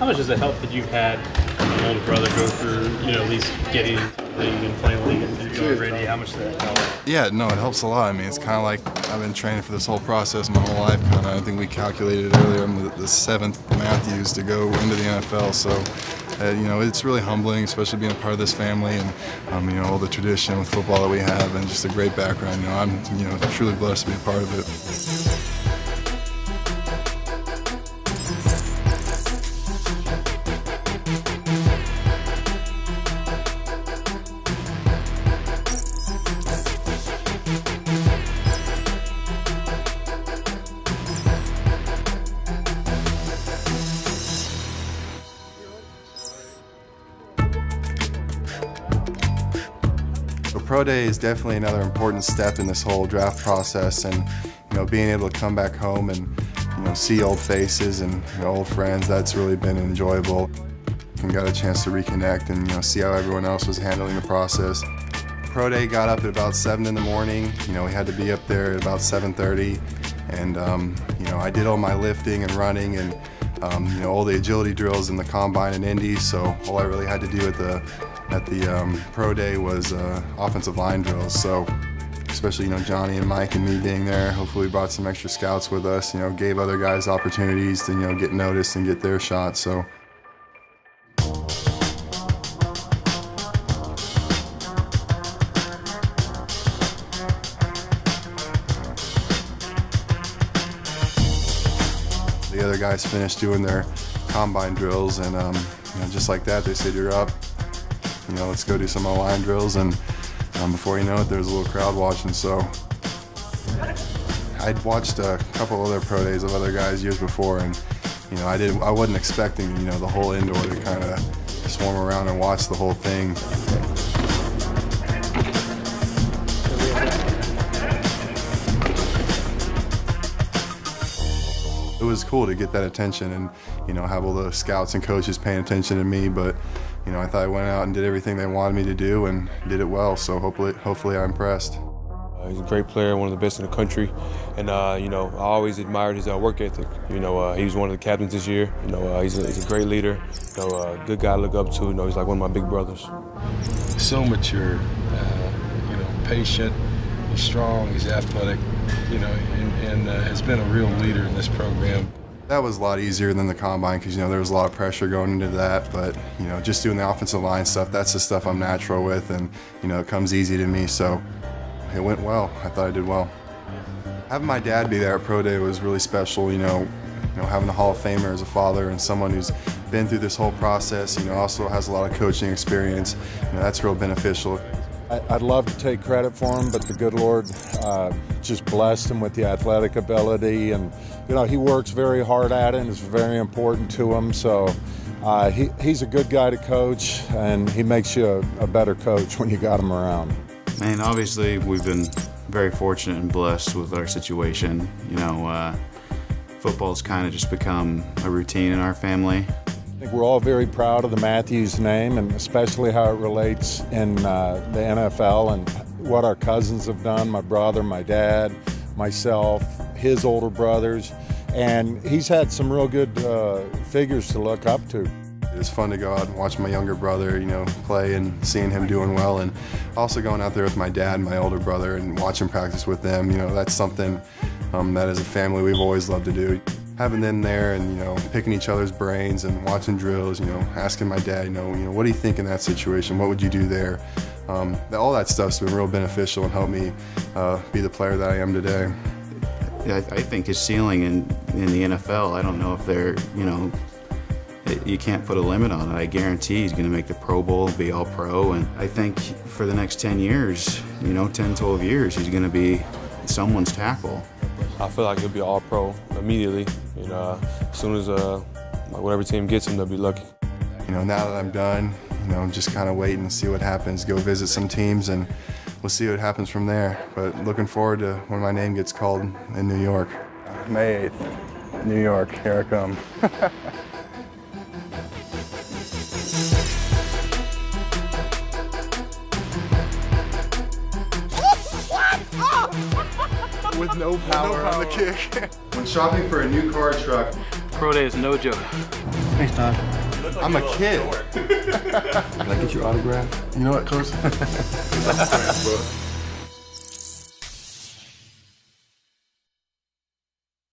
How much does it help that you've had an older brother go through, at least getting into the league and playing the league and you already? How much does that help? Yeah, no, it helps a lot. I mean, it's kind of like I've been training for this whole process my whole life. Kind of, I think we calculated earlier, I'm the seventh Matthews to go into the NFL. So, it's really humbling, especially being a part of this family and, all the tradition with football that we have and just a great background. I'm, truly blessed to be a part of it. Pro Day is definitely another important step in this whole draft process, and being able to come back home and see old faces and old friends, that's really been enjoyable. And got a chance to reconnect and see how everyone else was handling the process. Pro Day got up at about 7 in the morning. We had to be up there at about 7:30, and I did all my lifting and running and all the agility drills in the combine and indies. So all I really had to do at the Pro Day was offensive line drills. So especially Johnny and Mike and me being there, hopefully we brought some extra scouts with us. Gave other guys opportunities to get noticed and get their shots. So. The other guys finished doing their combine drills, and just like that, they said, "You're up. Let's go do some O-line drills." And before you know it, there's a little crowd watching. So I'd watched a couple other pro days of other guys years before, and I wasn't expecting the whole indoor to kind of swarm around and watch the whole thing. It was cool to get that attention and have all the scouts and coaches paying attention to me, but I thought I went out and did everything they wanted me to do and did it well, so hopefully I impressed. He's a great player, one of the best in the country, and I always admired his work ethic. He was one of the captains this year. He's a great leader, good guy to look up to. He's like one of my big brothers. So mature, patient, he's strong, he's athletic, and has been a real leader in this program. That was a lot easier than the combine because there was a lot of pressure going into that, but just doing the offensive line stuff, that's the stuff I'm natural with, and it comes easy to me, so it went well. I thought I did well. Having my dad be there at Pro Day was really special. Having a Hall of Famer as a father and someone who's been through this whole process, also has a lot of coaching experience, that's real beneficial. I'd love to take credit for him, but the good Lord just blessed him with the athletic ability, and he works very hard at it, and it's very important to him. So he's a good guy to coach, and he makes you a better coach when you got him around. And obviously, we've been very fortunate and blessed with our situation. Football's kind of just become a routine in our family. I think we're all very proud of the Matthews name, and especially how it relates in the NFL and what our cousins have done, my brother, my dad, myself, his older brothers, and he's had some real good figures to look up to. It was fun to go out and watch my younger brother, play and seeing him doing well, and also going out there with my dad and my older brother and watching practice with them. That's something that as a family we've always loved to do. Having them there and picking each other's brains and watching drills, asking my dad, what do you think in that situation? What would you do there? All that stuff's been real beneficial and helped me be the player that I am today. I think his ceiling in the NFL, I don't know if they're, you can't put a limit on it. I guarantee he's going to make the Pro Bowl, be all pro, and I think for the next 10 years, 10, 12 years, he's going to be someone's tackle. I feel like he'll be all pro immediately. As soon as whatever team gets him, they'll be lucky. Now that I'm done, just kind of waiting to see what happens, go visit some teams, and we'll see what happens from there. But looking forward to when my name gets called in New York. May 8th, New York, here I come. With no power on the kick. When shopping for a new car or truck, Pro day is no joke. Thanks, Todd. I'm a kid. Can I get your autograph? You know what, Coach?